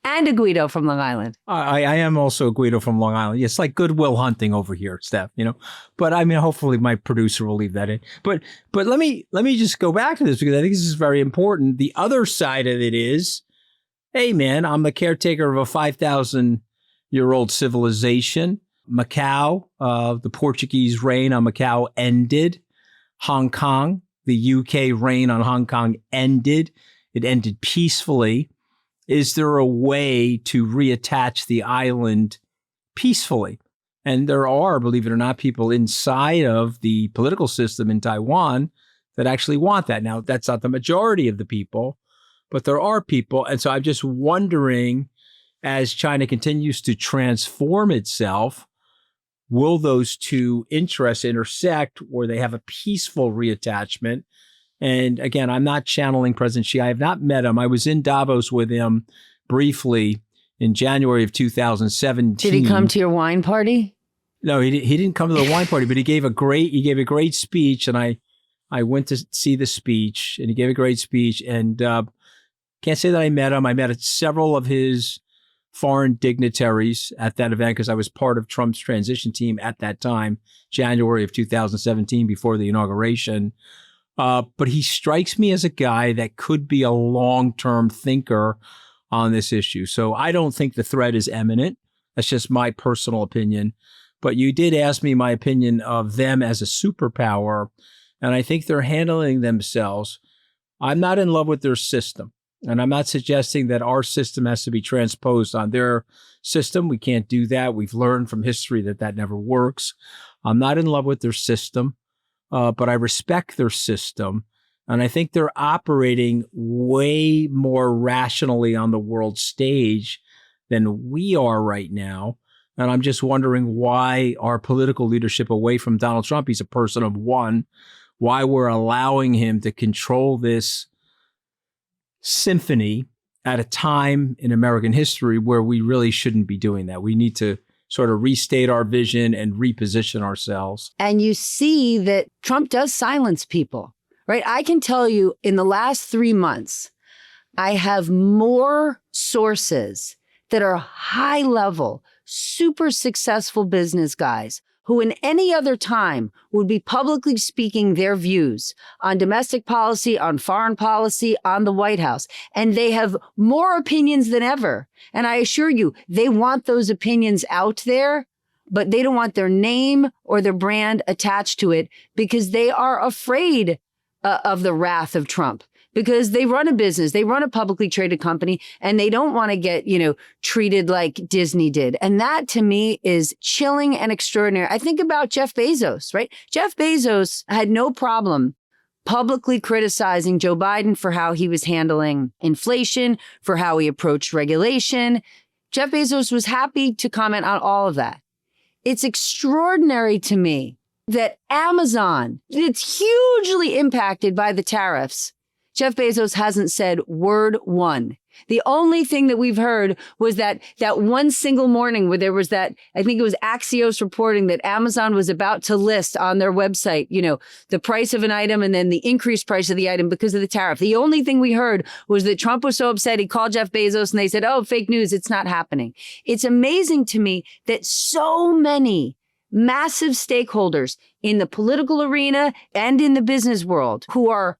S3: And a Guido from Long Island.
S1: I am also a Guido from Long Island. It's like Goodwill Hunting over here, Steph, But I mean, hopefully my producer will leave that in. But let me just go back to this because I think this is very important. The other side of it is, hey, man, I'm the caretaker of a 5,000-year-old civilization. Macau, the Portuguese reign on Macau ended. Hong Kong, the UK reign on Hong Kong ended. It ended peacefully. Is there a way to reattach the island peacefully? And there are, believe it or not, people inside of the political system in Taiwan that actually want that. Now, that's not the majority of the people, but there are people. And so I'm just wondering, as China continues to transform itself, will those two interests intersect where they have a peaceful reattachment? And again, I'm not channeling President Xi. I have not met him. I was in Davos with him briefly in January of 2017.
S3: Did he come to your wine party?
S1: No, he didn't come to the wine party, but he gave a great speech, and I went to see the speech, and he gave a great speech, and can't say that I met him. I met several of his foreign dignitaries at that event because I was part of Trump's transition team at that time, January of 2017, before the inauguration. But he strikes me as a guy that could be a long-term thinker on this issue. So I don't think the threat is imminent. That's just my personal opinion. But you did ask me my opinion of them as a superpower, and I think they're handling themselves. I'm not in love with their system. And I'm not suggesting that our system has to be transposed on their system. We can't do that. We've learned from history that never works. I'm not in love with their system, but I respect their system. And I think they're operating way more rationally on the world stage than we are right now. And I'm just wondering why our political leadership away from Donald Trump, he's a person of one, why we're allowing him to control this symphony at a time in American history where we really shouldn't be doing that. We need to sort of restate our vision and reposition ourselves.
S3: And you see that Trump does silence people, right? I can tell you in the last 3 months, I have more sources that are high level, super successful business guys who in any other time would be publicly speaking their views on domestic policy, on foreign policy, on the White House. And they have more opinions than ever. And I assure you, they want those opinions out there, but they don't want their name or their brand attached to it because they are afraid of the wrath of Trump. Because they run a business, they run a publicly traded company, and they don't want to get, treated like Disney did. And that to me is chilling and extraordinary. I think about Jeff Bezos, right? Jeff Bezos had no problem publicly criticizing Joe Biden for how he was handling inflation, for how he approached regulation. Jeff Bezos was happy to comment on all of that. It's extraordinary to me that Amazon, it's hugely impacted by the tariffs. Jeff Bezos hasn't said word one. The only thing that we've heard was that one single morning where there was that, I think it was Axios reporting that Amazon was about to list on their website, the price of an item and then the increased price of the item because of the tariff. The only thing we heard was that Trump was so upset, he called Jeff Bezos and they said, oh, fake news, it's not happening. It's amazing to me that so many massive stakeholders in the political arena and in the business world who are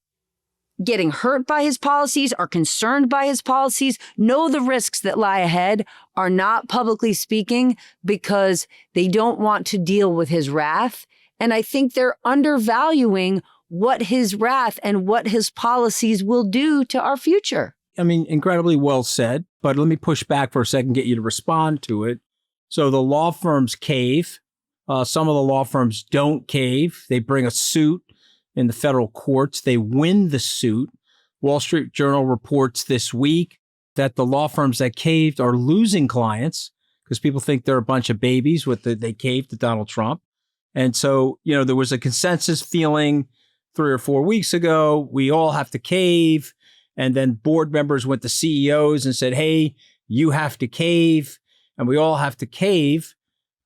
S3: getting hurt by his policies, are concerned by his policies, know the risks that lie ahead, are not publicly speaking because they don't want to deal with his wrath. And I think they're undervaluing what his wrath and what his policies will do to our future.
S1: I mean, incredibly well said, but let me push back for a second, get you to respond to it. So the law firms cave. Some of the law firms don't cave. They bring a suit in the federal courts. They win the suit. Wall Street Journal reports this week that the law firms that caved are losing clients because people think they're a bunch of babies they caved to Donald Trump. And so, there was a consensus feeling 3 or 4 weeks ago, we all have to cave. And then board members went to CEOs and said, hey, you have to cave and we all have to cave.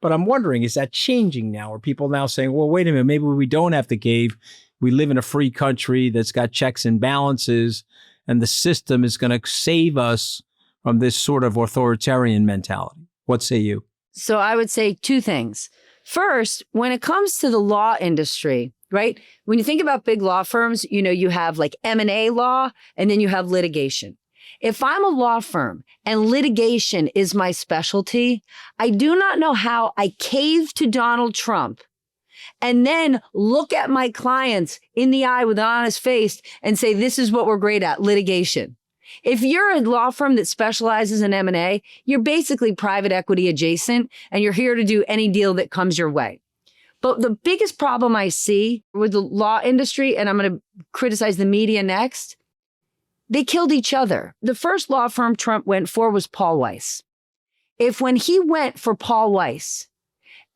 S1: But I'm wondering, is that changing now? Are people now saying, well, wait a minute, maybe we don't have to cave. We live in a free country that's got checks and balances, and the system is going to save us from this sort of authoritarian mentality. What say you?
S3: So I would say 2 things. First, when it comes to the law industry, right? When you think about big law firms, you have like M&A law, and then you have litigation. If I'm a law firm and litigation is my specialty, I do not know how I cave to Donald Trump and then look at my clients in the eye with an honest face and say, this is what we're great at, litigation. If you're a law firm that specializes in M&A, you're basically private equity adjacent, and you're here to do any deal that comes your way. But the biggest problem I see with the law industry, and I'm going to criticize the media next, they killed each other. The first law firm Trump went for was Paul Weiss. If when he went for Paul Weiss,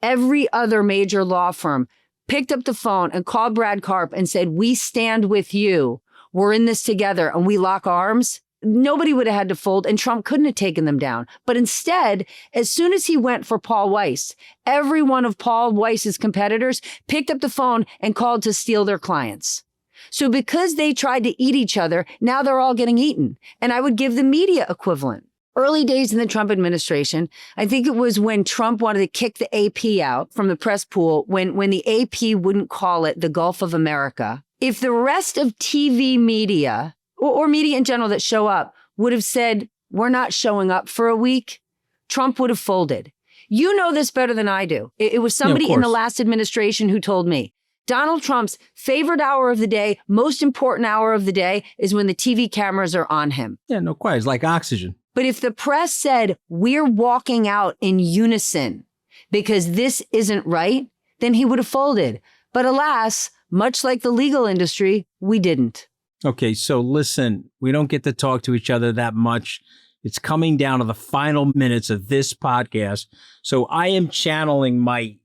S3: every other major law firm picked up the phone and called Brad Karp and said, we stand with you. We're in this together and we lock arms. nobody would have had to fold and Trump couldn't have taken them down. But instead, as soon as he went for Paul Weiss, every one of Paul Weiss's competitors picked up the phone and called to steal their clients. So because they tried to eat each other, now they're all getting eaten. And I would give the media equivalent. Early days in the Trump administration, I think it was when Trump wanted to kick the AP out from the press pool, when the AP wouldn't call it the Gulf of America. If the rest of TV media or media in general that show up would have said, we're not showing up for a week, Trump would have folded. You know this better than I do. It was somebody in the last administration who told me, Donald Trump's favorite hour of the day, most important hour of the day is when the TV cameras are on him.
S1: Yeah, no question. It's like oxygen.
S3: But if the press said, we're walking out in unison because this isn't right, then he would have folded. But alas, much like the legal industry, we didn't.
S1: Okay, so listen, we don't get to talk to each other that much. It's coming down to the final minutes of this podcast. So I am channeling my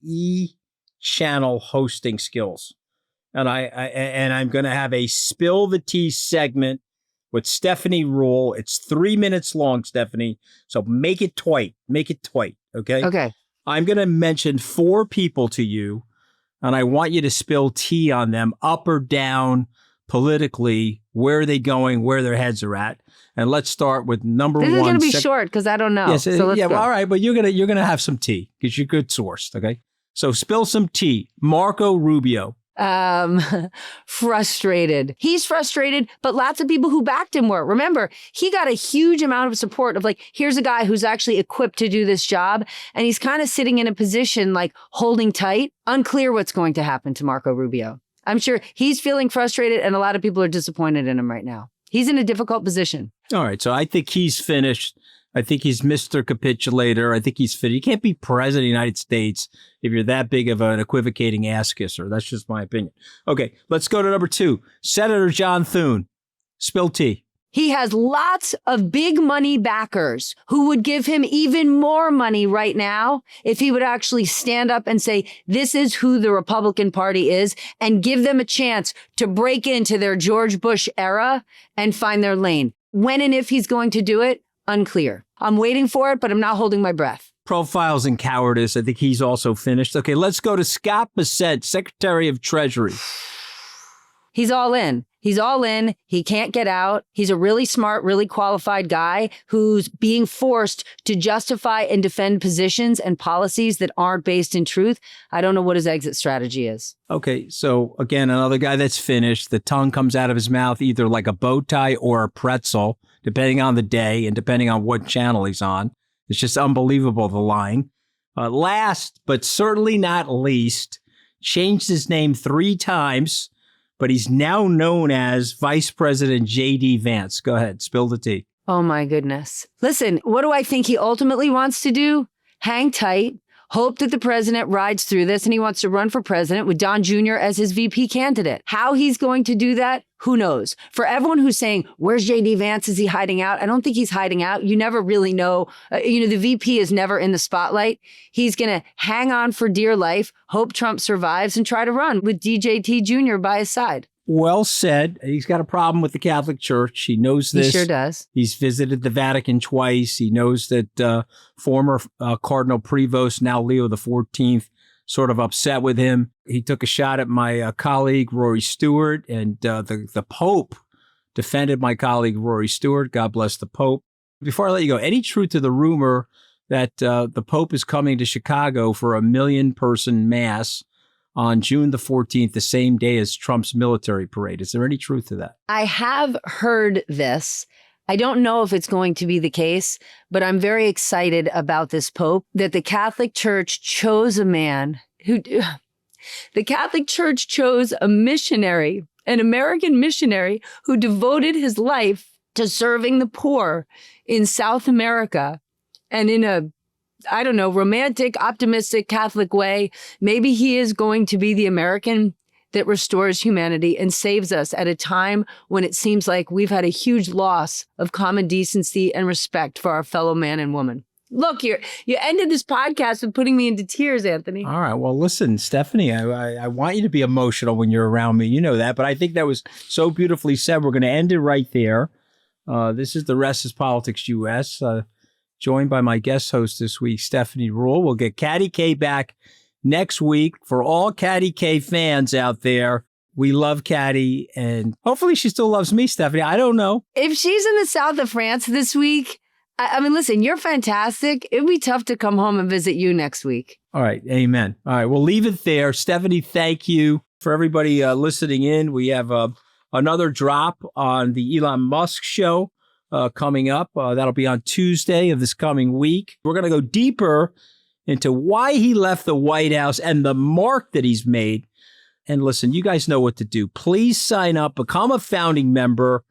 S1: channel hosting skills. And I'm going to have a spill the tea segment with Stephanie Ruhle. It's 3 minutes long, Stephanie. So make it tight. Make it tight. Okay.
S3: Okay.
S1: I'm going to mention 4 people to you, and I want you to spill tea on them, up or down, politically. Where are they going? Where their heads are at? And let's start with number one.
S3: This is going to be short because I don't know.
S1: Yes,
S3: so let's go.
S1: Well, all right, but you're gonna have some tea because you're good sourced. Okay. So spill some tea. Marco Rubio.
S3: Frustrated. He's frustrated, but lots of people who backed him were. Remember, he got a huge amount of support of like, here's a guy who's actually equipped to do this job. And he's kind of sitting in a position like holding tight. Unclear what's going to happen to Marco Rubio. I'm sure he's feeling frustrated and a lot of people are disappointed in him right now. He's in a difficult position.
S1: All right. So I think he's finished. I think he's Mr. Capitulator. I think he's fit. You can't be president of the United States if you're that big of an equivocating ass kisser. That's just my opinion. Okay, let's go to number 2. Senator John Thune. Spill tea.
S3: He has lots of big money backers who would give him even more money right now if he would actually stand up and say, this is who the Republican Party is, and give them a chance to break into their George Bush era and find their lane. When and if he's going to do it, unclear. I'm waiting for it, but I'm not holding my breath.
S1: Profiles in cowardice. I think he's also finished. Okay, let's go to Scott Bessent, Secretary of Treasury.
S3: He's all in. He's all in. He can't get out. He's a really smart, really qualified guy who's being forced to justify and defend positions and policies that aren't based in truth. I don't know what his exit strategy is.
S1: Okay, so again, another guy that's finished. The tongue comes out of his mouth either like a bow tie or a pretzel, depending on the day and depending on what channel he's on. It's just unbelievable, the line. Last, but certainly not least, changed his name 3 times, but he's now known as Vice President J.D. Vance. Go ahead, spill the tea.
S3: Oh, my goodness. Listen, what do I think he ultimately wants to do? Hang tight, hope that the president rides through this, and he wants to run for president with Don Jr. as his VP candidate. How he's going to do that? Who knows? For everyone who's saying, where's J.D. Vance? Is he hiding out? I don't think he's hiding out. You never really know. The VP is never in the spotlight. He's going to hang on for dear life, hope Trump survives, and try to run with DJT Jr. by his side.
S1: Well said. He's got a problem with the Catholic Church. He knows this.
S3: He sure does.
S1: He's visited the Vatican twice. He knows that former Cardinal Prevost, now Leo XIV, sort of upset with him. He took a shot at my colleague, Rory Stewart, and the Pope defended my colleague, Rory Stewart. God bless the Pope. Before I let you go, any truth to the rumor that the Pope is coming to Chicago for a 1 million-person mass on June the 14th, the same day as Trump's military parade? Is there any truth to that?
S3: I have heard this. I don't know if it's going to be the case, but I'm very excited about this Pope, that the Catholic Church chose a man who, the Catholic Church chose a missionary, an American missionary who devoted his life to serving the poor in South America. And in a, I don't know, romantic, optimistic Catholic way, maybe he is going to be the American that restores humanity and saves us at a time when it seems like we've had a huge loss of common decency and respect for our fellow man and woman. Look, you ended this podcast with putting me into tears, Anthony.
S1: All right. Well, listen, Stephanie, I want you to be emotional when you're around me. You know that. But I think that was so beautifully said. We're going to end it right there. This is The Rest is Politics US, joined by my guest host this week, Stephanie Ruhle. We'll get Caddy K back next week. For all Caddy K fans out there, we love Caddy, and hopefully she still loves me, Stephanie. I don't know.
S3: If she's in the south of France this week, I mean, listen, you're fantastic. It'd be tough to come home and visit you next week.
S1: All right. Amen. All right. We'll leave it there. Stephanie, thank you. For everybody listening in, we have another drop on the Elon Musk show coming up. That'll be on Tuesday of this coming week. We're going to go deeper into why he left the White House and the mark that he's made. And listen, you guys know what to do. Please sign up, become a founding member.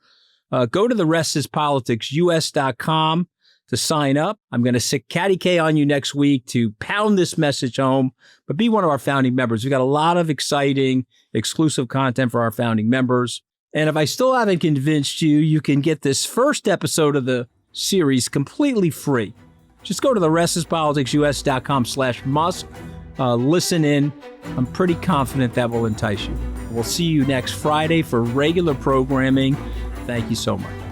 S1: Go to therestispoliticsus.com to sign up. I'm going to stick Caddy K on you next week to pound this message home, but be one of our founding members. We've got a lot of exciting, exclusive content for our founding members. And if I still haven't convinced you, you can get this first episode of the series completely free. Just go to therestispoliticsus.com/Musk. Listen in. I'm pretty confident that will entice you. We'll see you next Friday for regular programming. Thank you so much.